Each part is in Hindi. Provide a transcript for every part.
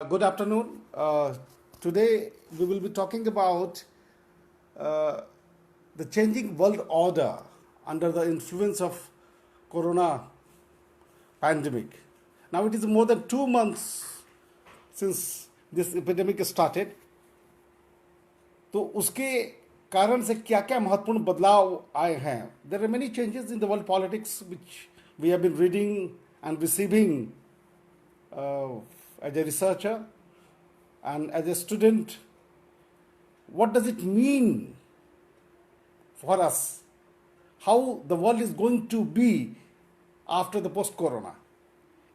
Good afternoon. Today we will be talking about uh, the changing world order under the influence of corona pandemic. Now it is more than 2 months since this epidemic started. तो उसके कारण से क्या क्या महत्वपूर्ण बदलाव आए हैं. There are many changes in the world politics which we have been reading and receiving uh, as a researcher and as a student. What does it mean for us? How the world is going to be after the post corona,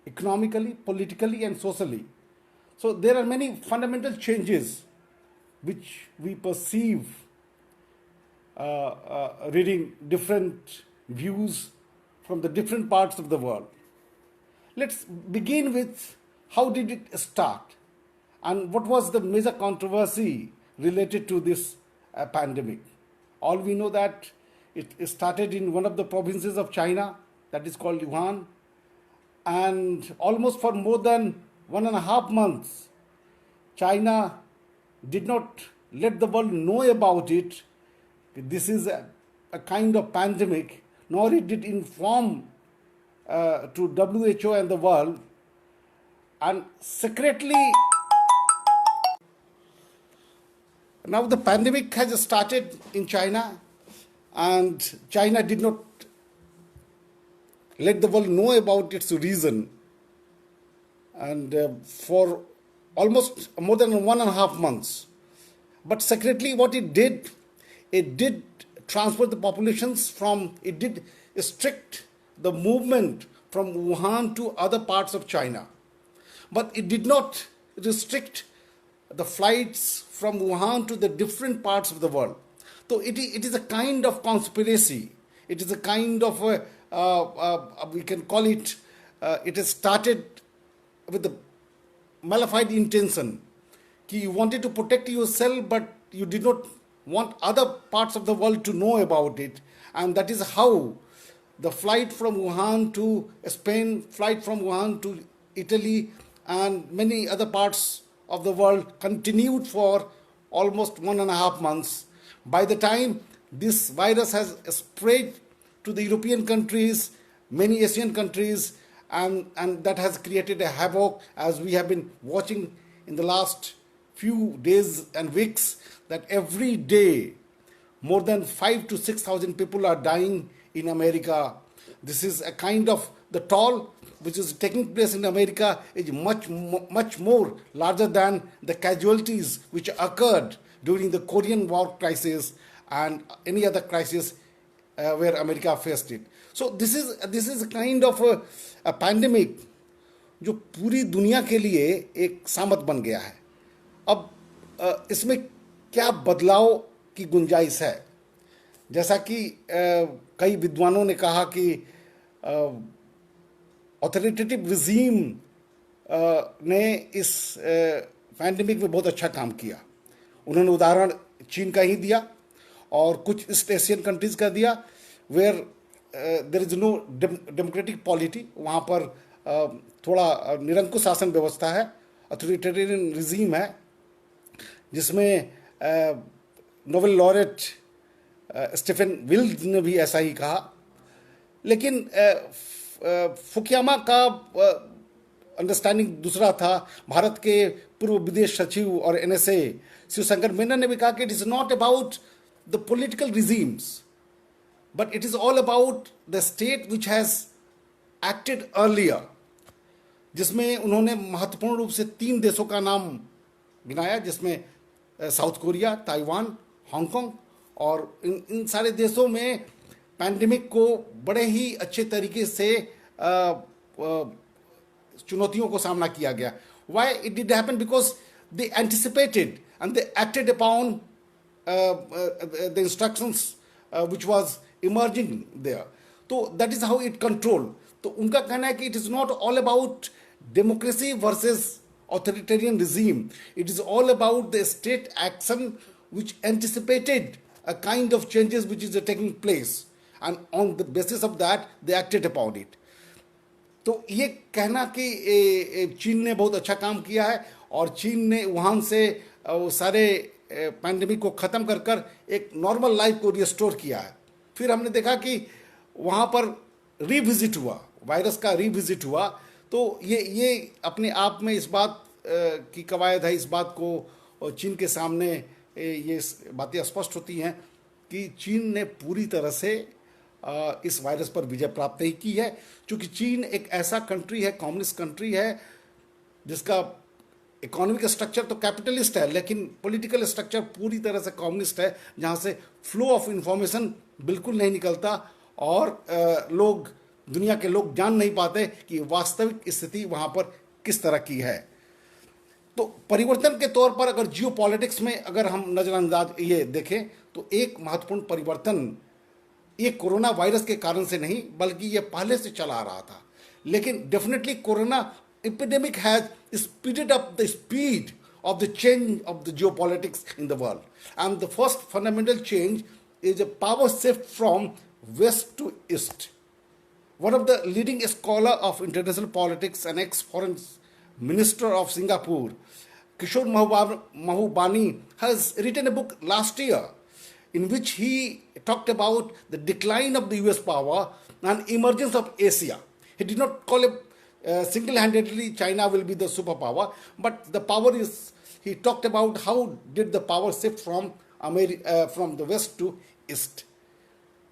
economically, politically, and socially. So there are many fundamental changes which we perceive reading different views from the different parts of the world. Let's begin with how did it start and what was the major controversy related to this pandemic. All we know that it started in one of the provinces of China that is called Wuhan, and almost for more than 1.5 months China did not let the world know about it. This is a kind of pandemic, nor it did inform to WHO and the world, and secretly. Now the pandemic has started in China, and China did not let the world know about its reason, and for almost more than 1.5 months. But secretly, what it did transfer the populations from, it did restrict the movement from Wuhan to other parts of China. But it did not restrict the flights from Wuhan to the different parts of the world. So it is a kind of conspiracy. It is a kind of, we can call it, it has started with the malified intention. You wanted to protect yourself, but you did not want other parts of the world to know about it. And that is how the flight from Wuhan to Spain, flight from Wuhan to Italy, and many other parts of the world continued for almost 1.5 months. By the time this virus has spread to the European countries, many Asian countries, and that has created a havoc, as we have been watching in the last few days and weeks, that every day more than 5 to 6,000 people are dying in America. This is a kind of, the toll which is taking place in America is much more larger than the casualties which occurred during the Korean War crisis and any other crisis where America faced it. So this is a kind of a pandemic जो पूरी दुनिया के लिए एक सामत बन गया है. अब इसमें क्या बदलाव की गुंजाइश है? जैसा कि कई विद्वानों ने कहा कि ऑथोरिटेटिव रिजीम ने इस पैंडेमिक में बहुत अच्छा काम किया. उन्होंने उदाहरण चीन का ही दिया और कुछ ईस्ट एशियन कंट्रीज का दिया, where there is no democratic polity. वहाँ पर थोड़ा निरंकुश शासन व्यवस्था है, अथॉरिटेरियन रिजीम है, जिसमें नोबेल लॉरेट स्टीफन विल्ड ने भी ऐसा ही कहा. लेकिन फुकुयामा का अंडरस्टैंडिंग दूसरा था. भारत के पूर्व विदेश सचिव और एनएसए शिवशंकर मेनन ने भी कहा कि it is not about the political regimes, but it is all about the state which has acted earlier, जिसमें उन्होंने महत्वपूर्ण रूप से 3 देशों का नाम गिनाया, जिसमें साउथ कोरिया, ताइवान, हांगकांग. और इन सारे देशों में पैंडेमिक को बड़े ही अच्छे तरीके से चुनौतियों को सामना किया गया. Why it did happen? Because they anticipated and they acted upon the instructions which was emerging there. So that is how it controlled. तो उनका कहना है कि it is not all about democracy versus authoritarian regime. It is all about the state action which anticipated a kind of changes which is taking place, and on the basis of that they acted upon it. तो ये कहना कि चीन ने बहुत अच्छा काम किया है और चीन ने वुहान से वो सारे पैंडेमिक को ख़त्म कर कर एक नॉर्मल लाइफ को रिस्टोर किया है। फिर हमने देखा कि वहाँ पर रिविजिट हुआ, वायरस का रिविजिट हुआ। तो ये अपने आप में इस बात की कवायद है, इस बात को चीन के सामने ये बातें स्पष्ट होती हैं कि चीन ने पूरी तरह से इस वायरस पर विजय प्राप्त नहीं की है, क्योंकि चीन एक ऐसा कंट्री है, कम्युनिस्ट कंट्री है, जिसका इकोनॉमिक स्ट्रक्चर तो कैपिटलिस्ट है, लेकिन पॉलिटिकल स्ट्रक्चर पूरी तरह से कम्युनिस्ट है, जहाँ से फ्लो ऑफ इंफॉर्मेशन बिल्कुल नहीं निकलता और लोग, दुनिया के लोग जान नहीं पाते कि वास्तविक स्थिति वहाँ पर किस तरह की है। तो परिवर्तन के तौर पर अगर जियो पॉलिटिक्स में अगर हम नज़रअंदाज ये देखें तो एक महत्वपूर्ण परिवर्तन ये कोरोना वायरस के कारण से नहीं, बल्कि ये पहले से चला आ रहा था, लेकिन definitely corona epidemic has speeded up the speed of the change of the geopolitics in the world. And the first fundamental change is a power shift from west to east. One of the leading scholar of international politics and ex-foreign minister of Singapore, Kishore Mahbubani, has written a book last year in which he talked about the decline of the US power and emergence of Asia. He did not call it single-handedly China will be the superpower, but the power is, he talked about how did the power shift from the west to east.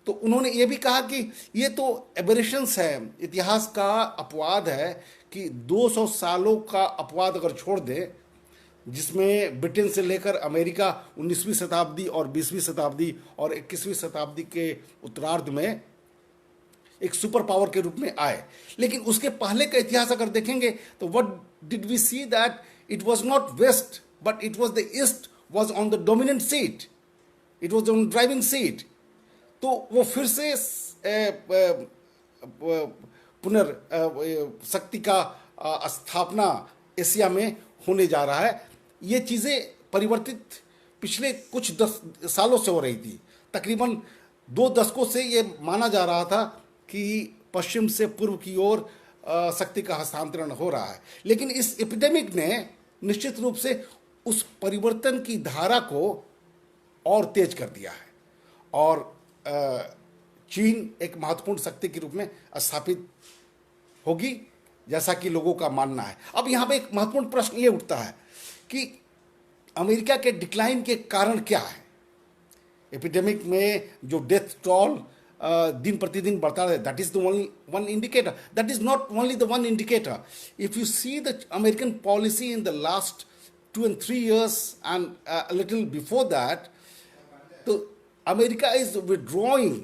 तो उन्होंने ये भी कहा कि ये तो एबरेशंस है, इतिहास का अपवाद है कि 200 सालों का अपवाद अगर छोड़ दें, जिसमें ब्रिटेन से लेकर अमेरिका 19वीं शताब्दी और 20वीं शताब्दी और 21वीं शताब्दी के उत्तरार्ध में एक सुपर पावर के रूप में आए, लेकिन उसके पहले का इतिहास अगर देखेंगे तो what did we see that it was not west but it was the east was on the dominant seat, it was on driving seat. तो वो फिर से शक्ति का स्थापना एशिया में होने जा रहा है। ये चीज़ें परिवर्तित पिछले कुछ सालों से हो रही थी, तकरीबन 2 दशकों से ये माना जा रहा था कि पश्चिम से पूर्व की ओर शक्ति का हस्तांतरण हो रहा है, लेकिन इस एपिडेमिक ने निश्चित रूप से उस परिवर्तन की धारा को और तेज कर दिया है और चीन एक महत्वपूर्ण शक्ति के रूप में स्थापित होगी, जैसा कि लोगों का मानना है। अब यहाँ पे एक महत्वपूर्ण प्रश्न ये उठता है कि अमेरिका के डिक्लाइन के कारण क्या है। एपिडेमिक में जो डेथ टोल दिन प्रतिदिन बढ़ता है, that is the one indicator, that is not only the one indicator. If you see the American policy in the last 2 and 3 years and a little before that, so America is withdrawing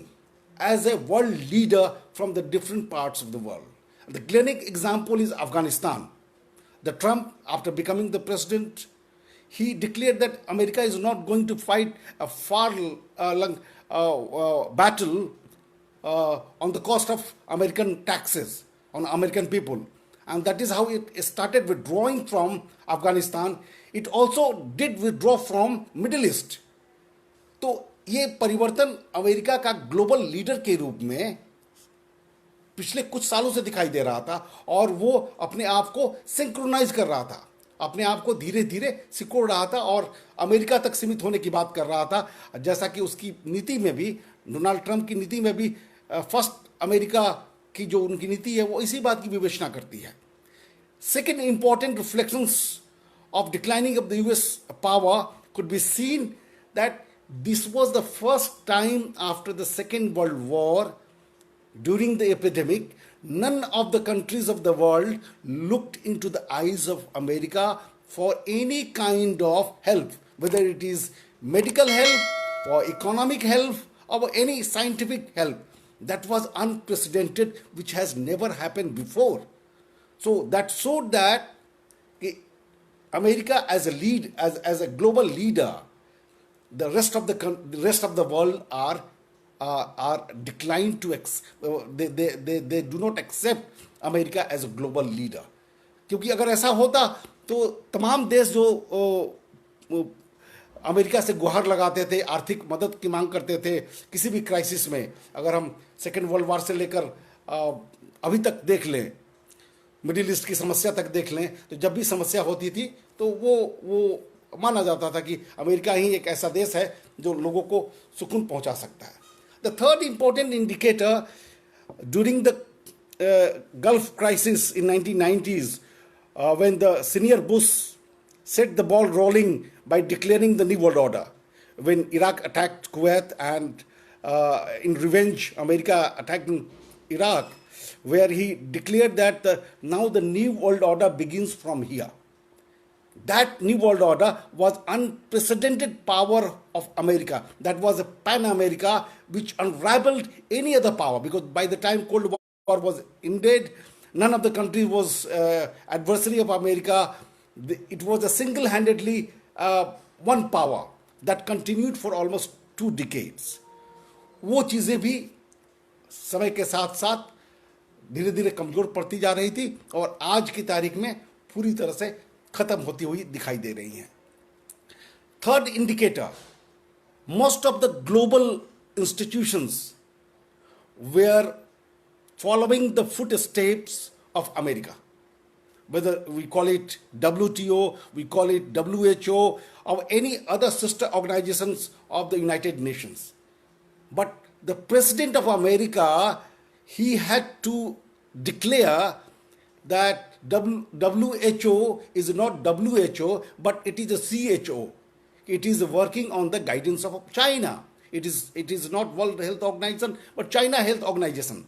as a world leader from the different parts of the world. The clinic example is Afghanistan. The Trump, after becoming the president, he declared that America is not going to fight a far-long battle on the cost of American taxes on American people. And that is how it started withdrawing from Afghanistan. It also did withdraw from Middle East. तो ये परिवर्तन अमेरिका का ग्लोबल लीडर के रूप में पिछले कुछ सालों से दिखाई दे रहा था और वो अपने आप को सिंक्रोनाइज कर रहा था, अपने आप को धीरे धीरे सिकोड़ रहा था और अमेरिका तक सीमित होने की बात कर रहा था, जैसा कि उसकी नीति में भी, डोनाल्ड ट्रंप की नीति में भी फर्स्ट अमेरिका की जो उनकी नीति है वो इसी बात की विवेचना करती है। Second important reflections of declining of the US power could be seen that this was the first time after the second world war during the epidemic, none of the countries of the world looked into the eyes of America for any kind of help, whether it is medical help or economic help or any scientific help. That was unprecedented, which has never happened before. So that showed that America as a global leader, the rest of the world are declined to they do not accept America as a global leader. क्योंकि अगर ऐसा होता तो तमाम देश जो अमेरिका से गुहार लगाते थे, आर्थिक मदद की मांग करते थे किसी भी क्राइसिस में, अगर हम सेकेंड वर्ल्ड वार से लेकर अभी तक देख लें, मिडिल ईस्ट की समस्या तक देख लें, तो जब भी समस्या होती थी तो वो माना जाता था कि अमेरिका ही एक ऐसा देश है जो लोगों को सुकून पहुंचा सकता है. The third important indicator during the Gulf crisis in 1990s, when the senior Bush set the ball rolling by declaring the New World Order, when Iraq attacked Kuwait and in revenge America attacked Iraq, where he declared that now the New World Order begins from here. That New World Order was unprecedented power of America. That was a pan-America which unraveled any other power, because by the time Cold War was ended, none of the countries was adversary of America. It was a single-handedly one power that continued for almost 2 decades. वो चीज़ें भी समय के साथ साथ धीरे धीरे कमज़ोर पड़ती जा रही थी और आज की तारीख में पूरी तरह से खत्म होती हुई दिखाई दे रही हैं. Third indicator, most of the global institutions were following the footsteps of America. Whether we call it WTO, we call it WHO, or any other sister organizations of the United Nations. But the President of America, he had to declare that WHO is not WHO, but it is a CHO. It is working on the guidance of China. It is not World Health Organization, but China Health Organization.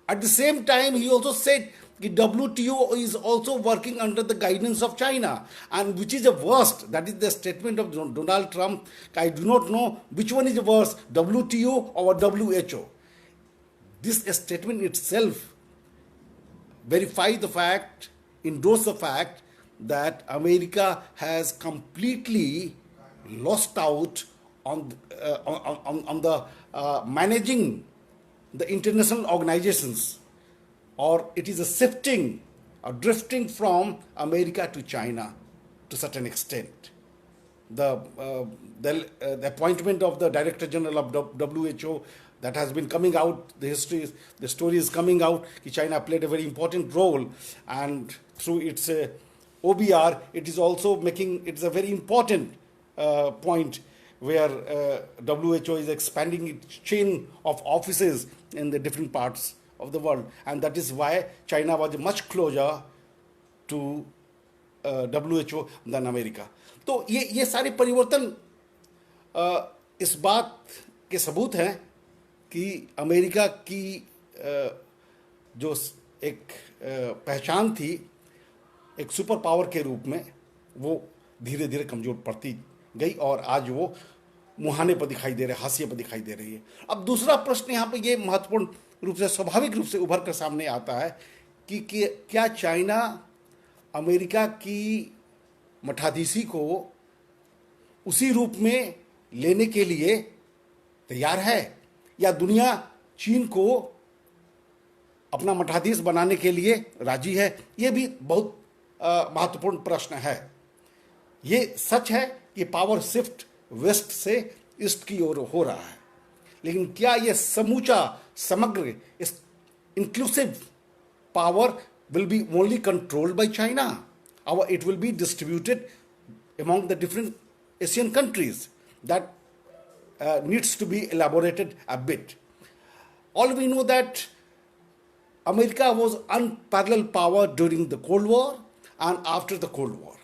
At the same time, he also said that WTO is also working under the guidance of China, and which is the worst. That is the statement of Donald Trump. I do not know which one is the worst, WTO or WHO. This statement itself verifies the fact, endorses the fact that America has completely lost out on the managing the international organizations, or it is a shifting or drifting from America to China to a certain extent. The appointment of the Director General of WHO, that has been coming out, the story is coming out that China played a very important role, and through its OBR, it is also it's a very important point where WHO is expanding its chain of offices in the different parts of the world, and that is why China was much closer to WHO than America. तो ये सारे परिवर्तन इस बात के सबूत हैं कि अमेरिका की जो एक पहचान थी एक सुपर पावर के रूप में, वो धीरे धीरे कमज़ोर पड़ती गई और आज वो मुहाने पर दिखाई दे रही है, हाशिए पर दिखाई दे रही है. अब दूसरा प्रश्न यहाँ पे ये महत्वपूर्ण रूप से स्वाभाविक रूप से उभर कर सामने आता है कि क्या चाइना अमेरिका की मठाधीशी को उसी रूप में लेने के लिए तैयार है, या दुनिया चीन को अपना मठाधीश बनाने के लिए राजी है? ये भी बहुत महत्वपूर्ण प्रश्न है. ये सच है कि पावर शिफ्ट वेस्ट से ईस्ट की ओर हो रहा है, लेकिन क्या ये समूचा समग्र inclusive power will be only controlled by China, or it will be distributed among the different Asian countries? That needs to be elaborated a bit. All we know that America was unparalleled power during the Cold War and after the Cold War,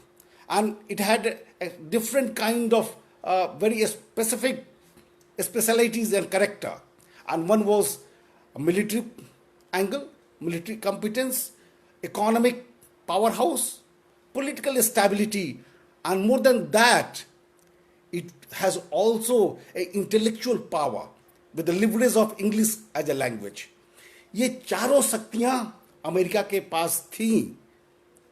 and it had a different kind of very specific specialities and character, and one was a military angle, military competence, economic powerhouse, political stability, and more than that, it has also an intellectual power with the leverage of English as a language. ये चारों शक्तियां अमेरिका के पास थीं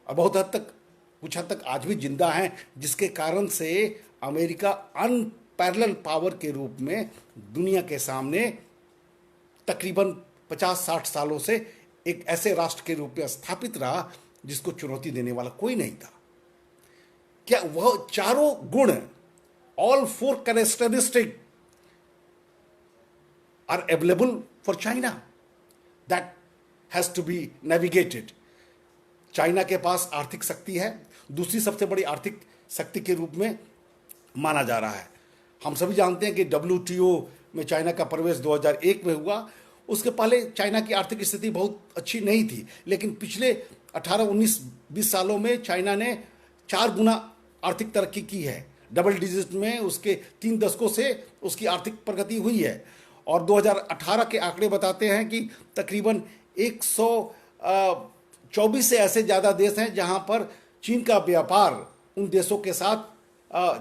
और बहुत हद तक, कुछ हद तक आज भी जिंदा हैं, जिसके कारण से अमेरिका अनपैरेलल पावर के रूप में दुनिया के सामने तकरीबन 50-60 सालों से एक ऐसे राष्ट्र के रूप में स्थापित रहा जिसको चुनौती देने वाला कोई नहीं था. क्या वह चारों गुण, all 4 characteristics are available for China? That has to be navigated. China के पास आर्थिक शक्ति है, दूसरी सबसे बड़ी आर्थिक शक्ति के रूप में माना जा रहा है। हम सभी जानते हैं कि WTO में चाइना का प्रवेश 2001 में हुआ। उसके पहले चाइना की आर्थिक स्थिति बहुत अच्छी नहीं थी, लेकिन पिछले 18, 19, 20 सालों में चाइना ने 4 गुना आर्थिक तरक्की की है। डबल डिजिट में उसके 3 दशकों से उसकी आर्थिक प्रगति हुई है। और 2018 के आंकड़े बताते हैं कि तकरीबन 124 से ऐसे ज़्यादा देश हैं जहां पर चीन का व्यापार उन देशों के साथ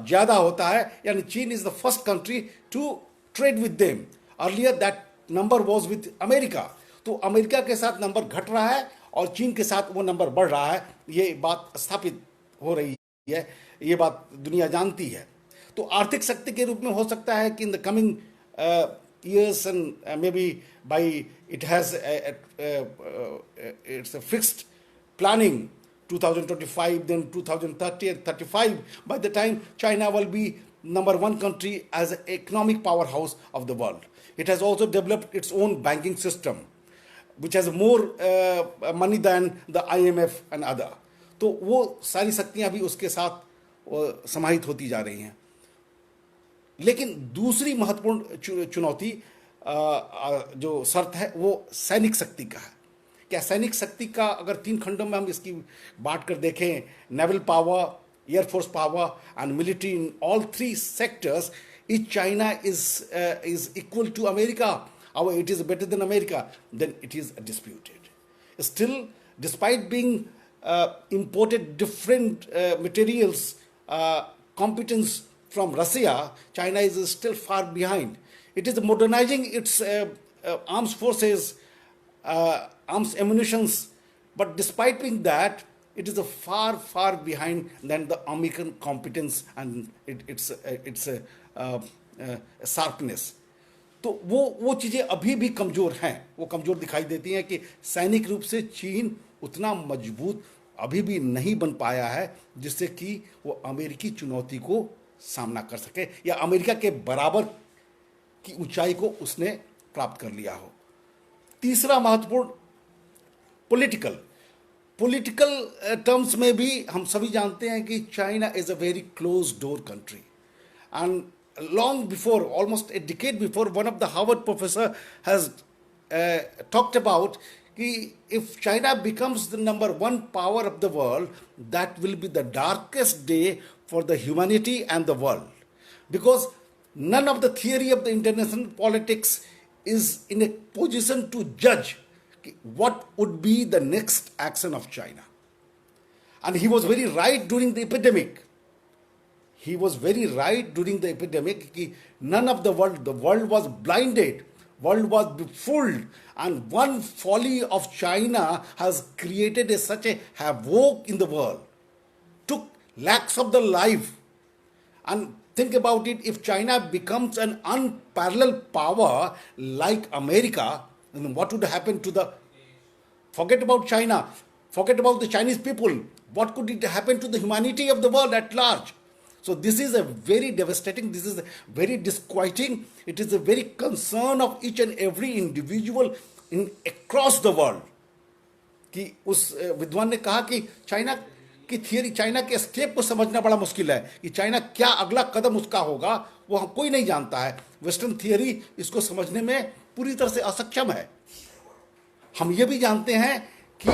ज़्यादा होता है, यानी चीन is the first country to trade with them. Earlier that number was with America. तो अमेरिका के साथ नंबर घट रहा है और चीन के साथ वो नंबर बढ़ रहा है। ये बात स्थापित हो रही है, ये बात दुनिया जानती है। तो आर्थिक शक्ति के रूप में हो सकता है कि in the coming years and maybe by it has it's a fixed planning 2025, then 2030 and 35. By the time China will be number 1 country as an economic powerhouse of the world. It has also developed its own banking system, which has more money than the IMF and other. तो वो सारी शक्तियां भी उसके साथ समाहित होती जा रही हैं। लेकिन दूसरी महत्वपूर्ण चुनौती जो शर्त है वो सैनिक शक्ति का है। क्या सैनिक शक्ति का अगर 3 खंडों में हम इसकी बांट कर देखें, naval power, air force power and military, in all 3 sectors, is China is equal to America, or it is better than America, then it is disputed. Still, despite being imported different materials, competence from Russia, China is still far behind. It is modernizing its armed forces, arms ammunitions, but despite being that, it is a far behind than the American competence and its sharpness. तो वो चीज़ें अभी भी कमज़ोर हैं, वो कमज़ोर दिखाई देती हैं कि सैनिक रूप से चीन उतना मजबूत अभी भी नहीं बन पाया है जिससे कि वो अमेरिकी चुनौती को सामना कर सके या अमेरिका के बराबर की ऊंचाई को उसने प्राप्त कर लिया हो। तीसरा महत्वपूर्ण पॉलिटिकल टर्म्स में भी हम सभी जानते हैं कि China is a very close door country. And long before, almost a decade before, one of the Harvard professor has talked about if China becomes the number 1 power of the world, that will be the darkest day for the humanity and the world, because none of the theory of the international politics is in a position to judge what would be the next action of China. And he was very right during the epidemic. He was very right during the epidemic कि none of the world was blinded, world was befooled, and one folly of China has created such a havoc in the world, took lakhs of the life. And think about it, if China becomes an unparalleled power like America, then what would happen to the, forget about China, forget about the Chinese people, what could it happen to the humanity of the world at large? So this is a very devastating, this is very disquieting, it is a very concern of each and every individual across the world. कि उस विद्वान ने कहा कि चाइना की थियरी, चाइना के स्टेप को समझना बड़ा मुश्किल है कि चाइना क्या अगला कदम उसका होगा, वो हम कोई नहीं जानता है। वेस्टर्न थियरी इसको समझने में पूरी तरह से असक्षम है। हम ये भी जानते हैं कि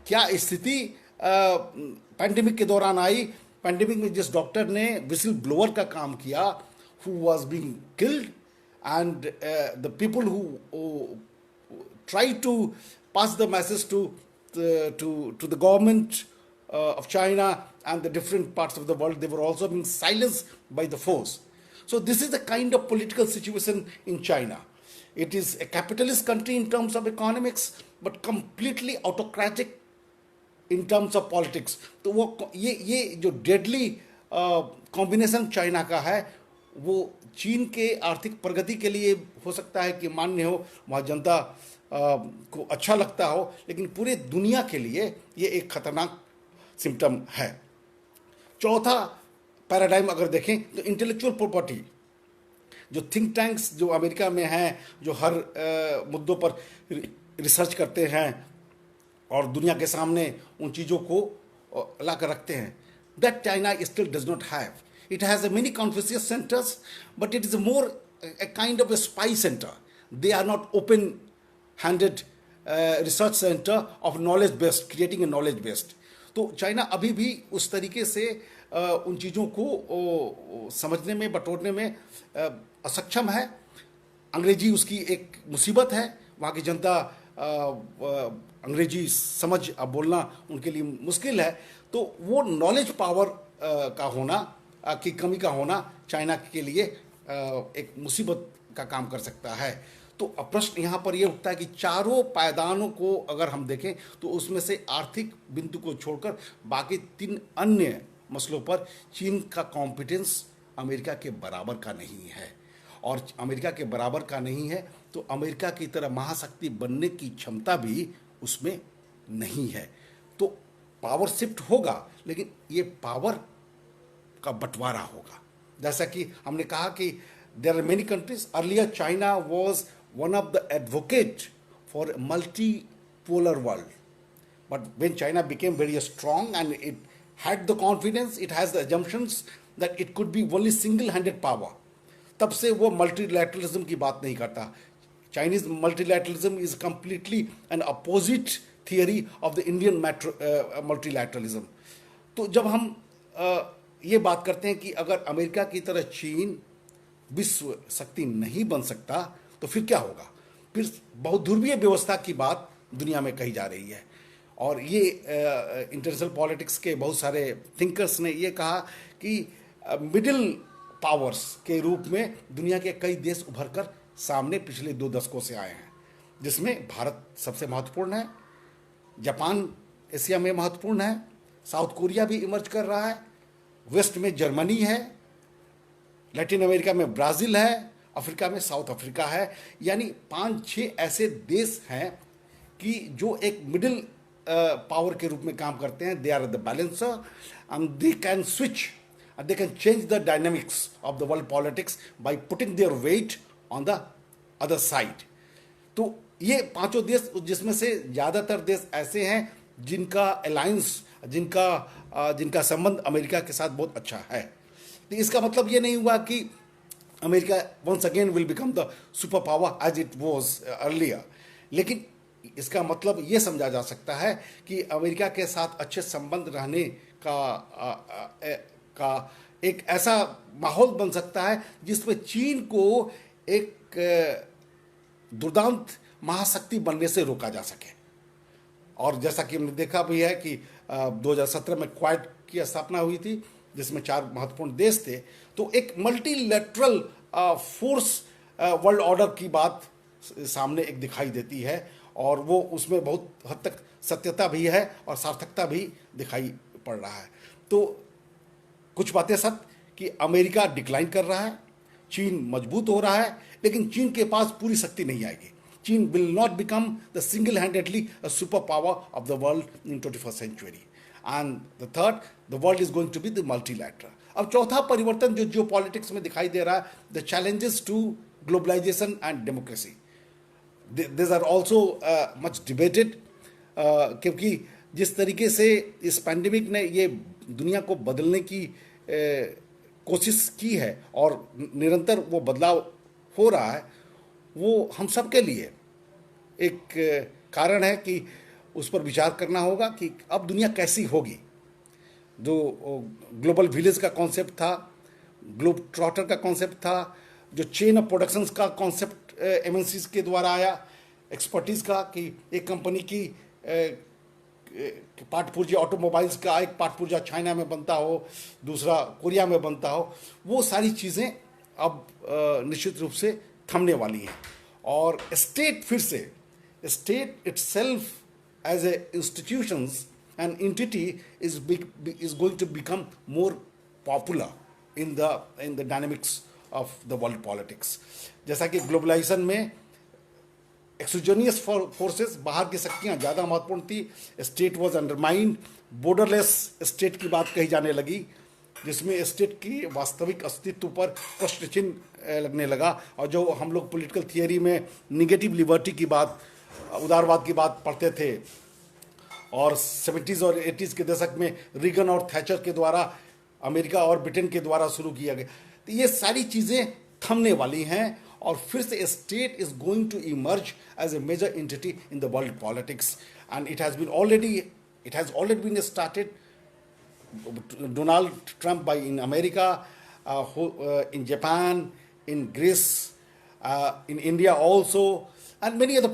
क्या स्थिति पैंडेमिक के दौरान आई। पैंडेमिक में जिस डॉक्टर ने विसिल ब्लोअर का काम किया, who was being killed, and the people who try to pass the message to the government of China and the different parts of the world, they were also being silenced by the force. So this is the kind of political situation in China. It is a capitalist country in terms of economics, but completely autocratic in terms of politics. तो वो ये जो डेडली कॉम्बिनेशन चाइना का है, वो चीन के आर्थिक प्रगति के लिए हो सकता है कि मान्य हो, वहाँ जनता को अच्छा लगता हो, लेकिन पूरे दुनिया के लिए ये एक खतरनाक सिम्टम है। चौथा पैराडाइम अगर देखें तो इंटेलेक्चुअल प्रॉपर्टी, जो थिंक टैंक्स जो अमेरिका में हैं, जो हर मुद्दों पर रिसर्च करते हैं, और दुनिया के सामने उन चीज़ों को ला कर रखते हैं, that China still does not have. It has a many Confucius centres, but it is more a kind of a spy center. They are not open-handed research center of knowledge-based, creating a knowledge-based. तो चाइना अभी भी उस तरीके से उन चीज़ों को समझने में, बटोरने में असक्षम है. अंग्रेजी उसकी एक मुसीबत है. वहाँ की जनता अंग्रेजी समझ अब बोलना उनके लिए मुश्किल है. तो वो नॉलेज पावर का होना, की कमी का होना चाइना के लिए एक मुसीबत का काम कर सकता है. तो प्रश्न यहाँ पर यह उठता है कि चारों पायदानों को अगर हम देखें तो उसमें से आर्थिक बिंदु को छोड़कर बाकी 3 अन्य मसलों पर चीन का कॉम्पिटेंस अमेरिका के बराबर का नहीं है. और अमेरिका के बराबर का नहीं है तो अमेरिका की तरह महाशक्ति बनने की क्षमता भी उसमें नहीं है. तो पावर शिफ्ट होगा, लेकिन ये पावर का बंटवारा होगा. जैसा कि हमने कहा कि there are many countries. Earlier China was one of the advocate for multi polar world, but when China became very strong and it had the confidence, it has the assumptions that it could be only single handed power, तब से वो मल्टीलैटरलिज्म की बात नहीं करता. Chinese multilateralism is completely an opposite theory of the Indian multilateralism. तो जब हम ये बात करते हैं कि अगर अमेरिका की तरह चीन विश्व शक्ति नहीं बन सकता तो फिर क्या होगा, फिर बहुध्रुवीय व्यवस्था की बात दुनिया में कही जा रही है. और ये इंटरनेशनल पॉलिटिक्स के बहुत सारे थिंकर्स ने ये कहा कि मिडिल पावर्स के रूप में दुनिया के कई देश उभर कर सामने पिछले 2 दशकों से आए हैं, जिसमें भारत सबसे महत्वपूर्ण है, जापान एशिया में महत्वपूर्ण है, साउथ कोरिया भी इमर्ज कर रहा है, वेस्ट में जर्मनी है, लैटिन अमेरिका में ब्राज़ील है, अफ्रीका में साउथ अफ्रीका है. यानी 5-6 ऐसे देश हैं कि जो एक मिडिल पावर के रूप में काम करते हैं. They are the balancer and they can switch, they can change the dynamics of the world politics by putting their weight on the other side. तो ये 5 देश, जिसमें से ज़्यादातर देश ऐसे हैं जिनका अलायंस, जिनका संबंध अमेरिका के साथ बहुत अच्छा है. तो इसका मतलब ये नहीं हुआ कि America once again will become the super power as it was earlier, लेकिन इसका मतलब ये समझा जा सकता है कि अमेरिका के साथ अच्छे संबंध रहने का एक ऐसा माहौल बन सकता है जिसमें चीन को एक दुर्दांत महाशक्ति बनने से रोका जा सके. और जैसा कि हमने देखा भी है कि 2017 में क्वाड की स्थापना हुई थी, जिसमें 4 महत्वपूर्ण देश थे. तो एक मल्टीलैटरल फोर्स वर्ल्ड ऑर्डर की बात सामने एक दिखाई देती है, और वो उसमें बहुत हद तक सत्यता भी है और सार्थकता भी दिखाई पड़ रहा है. तो कुछ बातें सत्य कि अमेरिका डिक्लाइन कर रहा है, चीन मजबूत हो रहा है, लेकिन चीन के पास पूरी शक्ति नहीं आएगी. चीन will not become the single-handedly a superpower of the world in 21st century. And the third, the world is going to be the multilateral. अब चौथा परिवर्तन जो जियोपॉलिटिक्स में दिखाई दे रहा है, the challenges to globalization and democracy. These are also much debated, क्योंकि जिस तरीके से इस पैंडेमिक ने ये दुनिया को बदलने की कोशिश की है और निरंतर वो बदलाव हो रहा है, वो हम सब के लिए एक कारण है कि उस पर विचार करना होगा कि अब दुनिया कैसी होगी. जो ग्लोबल विलेज का कॉन्सेप्ट था, ग्लोब ट्रॉटर का कॉन्सेप्ट था, जो चेन ऑफ प्रोडक्शंस का कॉन्सेप्ट एमएनसीज के द्वारा आया, एक्सपर्टीज़ का कि एक कंपनी की पार्ट पुर्जा ऑटोमोबाइल्स का एक पार्ट पुर्जा चाइना में बनता हो, दूसरा कोरिया में बनता हो, वो सारी चीज़ें अब निश्चित रूप से थमने वाली हैं. और स्टेट फिर से, state itself as a institutions and entity is going to become more popular in the dynamics of the world politics. जैसा कि ग्लोबलाइजेशन में एक्सोजेनियस फोर्सेस, बाहर की शक्तियाँ ज़्यादा महत्वपूर्ण थी. State was undermined, borderless state की बात कही जाने लगी, जिसमें स्टेट की वास्तविक अस्तित्व पर प्रश्न चिन्ह लगने लगा. और जो हम लोग पॉलिटिकल थियरी में निगेटिव लिबर्टी की बात, उदारवाद की बात पढ़ते थे, और 70s और 80s के दशक में रीगन और थैचर के द्वारा, अमेरिका और ब्रिटेन के द्वारा शुरू किया गया। तो ये सारी चीज़ें थमने वाली हैं और फिर से state is going to emerge as a major entity in the world politics, and it has already been started. Donald Trump in America, in Japan, in Greece, in India also, and many other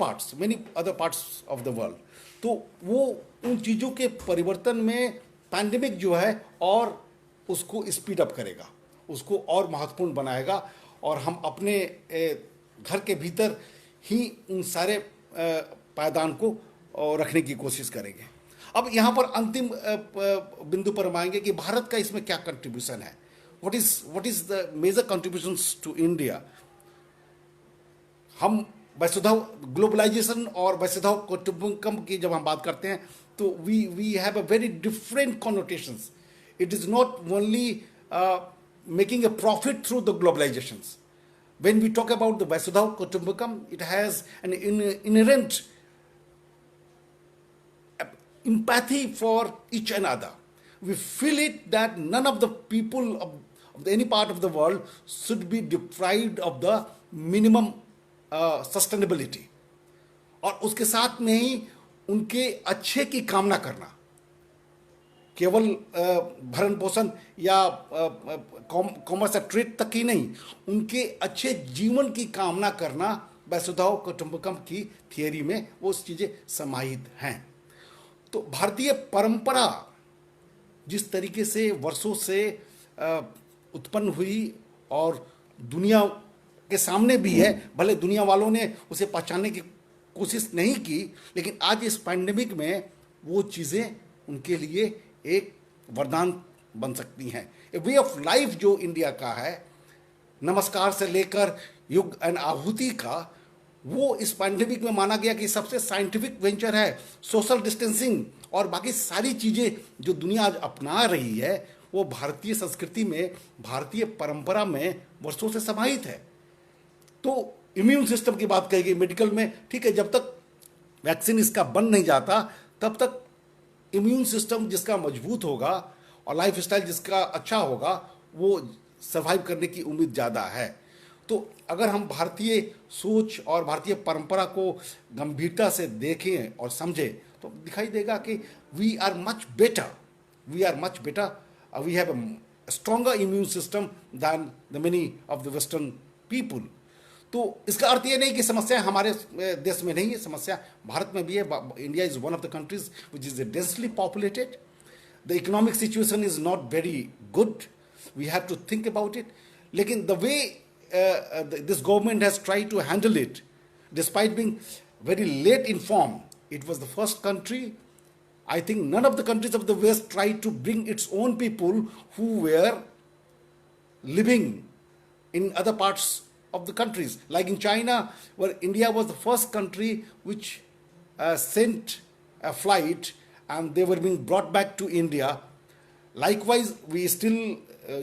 parts of the world. तो वो उन चीज़ों के परिवर्तन में पैंडेमिक जो है और उसको स्पीड अप करेगा, उसको और महत्वपूर्ण बनाएगा, और हम अपने घर के भीतर ही उन सारे पायदान को रखने की कोशिश करेंगे. अब यहाँ पर अंतिम बिंदु पर हम आएंगे कि भारत का इसमें क्या कंट्रीब्यूशन है. What is the major contributions to India. हम वसुधैव ग्लोबलाइजेशन और वसुधैव कुटुंबकम की जब हम बात करते हैं तो we have a very different connotations. It is not only making a profit through the globalizations. When we talk about the Vasudhaiv Kutumbakam, it has an inherent empathy for each another. We feel it that none of the people of any part of the world should be deprived of the minimum sustainability. और उसके साथ में ही उनके अच्छे की कामना करना, केवल भरण पोषण या कॉमर्स ट्रेड तक ही नहीं, उनके अच्छे जीवन की कामना करना वसुधैव कुटुंबकम की थियरी में वो चीज़ें समाहित हैं. तो भारतीय परंपरा जिस तरीके से वर्षों से उत्पन्न हुई और दुनिया के सामने भी है, भले दुनिया वालों ने उसे पहचानने की कोशिश नहीं की, लेकिन आज इस पैंडेमिक में वो चीज़ें उनके लिए एक वरदान बन सकती हैं. ए वे ऑफ लाइफ जो इंडिया का है, नमस्कार से लेकर युग एंड आहुति का, वो इस पैंडेमिक में माना गया कि सबसे साइंटिफिक वेंचर है. सोशल डिस्टेंसिंग और बाकी सारी चीज़ें जो दुनिया आज अपना रही है वो भारतीय संस्कृति में, भारतीय परंपरा में वर्षों से समाहित है. तो इम्यून सिस्टम की बात कही गई मेडिकल में, ठीक है, जब तक वैक्सीन इसका बन नहीं जाता तब तक इम्यून सिस्टम जिसका मजबूत होगा और लाइफ स्टाइल जिसका अच्छा होगा वो सर्वाइव करने की उम्मीद ज़्यादा है. तो अगर हम भारतीय सोच और भारतीय परंपरा को गंभीरता से देखें और समझें तो दिखाई देगा कि we are much better, we have a stronger immune system than the many of the western people. तो इसका अर्थ ये नहीं कि समस्या हमारे देश में नहीं है, समस्या भारत में भी है. India is one of the countries which is densely populated. The economic situation is not very good, we have to think about it. लेकिन the way this government has tried to handle it, despite being very late informed, it was the first country. I think none of the countries of the West tried to bring its own people who were living in other parts of the countries, like in China, where India was the first country which sent a flight and they were being brought back to India. Likewise, we still,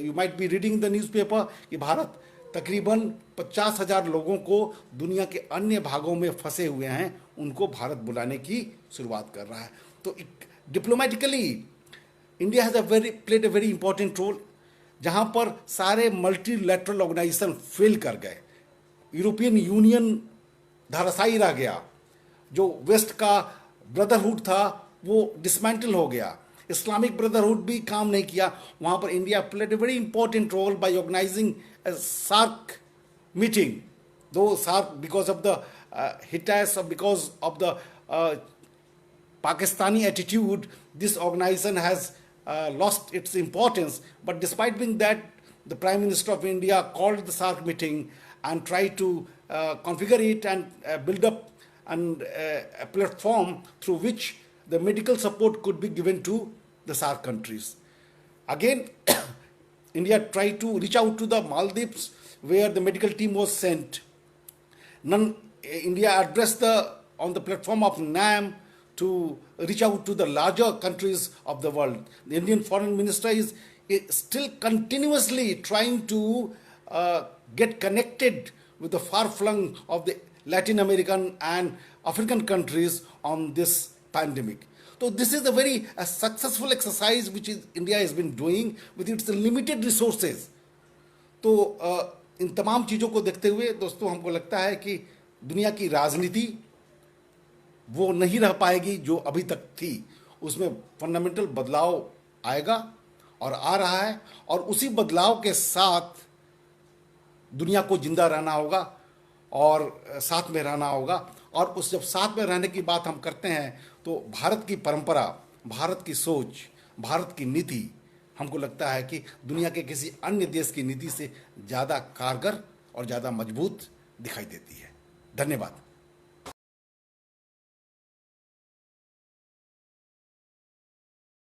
you might be reading the newspaper कि भारत तकरीबन 50,000 लोगों को दुनिया के अन्य भागों में फंसे हुए हैं, उनको भारत बुलाने की शुरुआत कर रहा है. तो diplomatically India has played a very important role. जहाँ पर सारे मल्टीलैटरल ऑर्गेनाइजेशन फेल कर गए, यूरोपियन यूनियन धराशायी रह गया, जो वेस्ट का ब्रदरहुड था वो डिसमेंटल हो गया, इस्लामिक ब्रदरहुड भी काम नहीं किया. वहाँ पर India played a very important role by organizing a SAARC meeting. Though SAARC, because of the Hittites or because of the Pakistani attitude, this organization has lost its importance. But despite being that, the Prime Minister of India called the SAARC meeting and tried to configure it and build up a platform through which the medical support could be given to the SAARC countries. Again, India tried to reach out to the Maldives where the medical team was sent. India addressed on the platform of NAM to reach out to the larger countries of the world. The Indian Foreign Minister is still continuously trying to get connected with the far-flung of the Latin American and African countries on this pandemic. तो this is a very successful exercise which is India is been doing with its limited resources. तो इन तमाम चीज़ों को देखते हुए दोस्तों हमको लगता है कि दुनिया की राजनीति वो नहीं रह पाएगी जो अभी तक थी, उसमें फंडामेंटल बदलाव आएगा और आ रहा है, और उसी बदलाव के साथ दुनिया को जिंदा रहना होगा और साथ में रहना होगा। और उस जब साथ में रहने की बात हम करते हैं तो भारत की परंपरा, भारत की सोच, भारत की नीति हमको लगता है कि दुनिया के किसी अन्य देश की नीति से ज़्यादा कारगर और ज़्यादा मजबूत दिखाई देती है। धन्यवाद।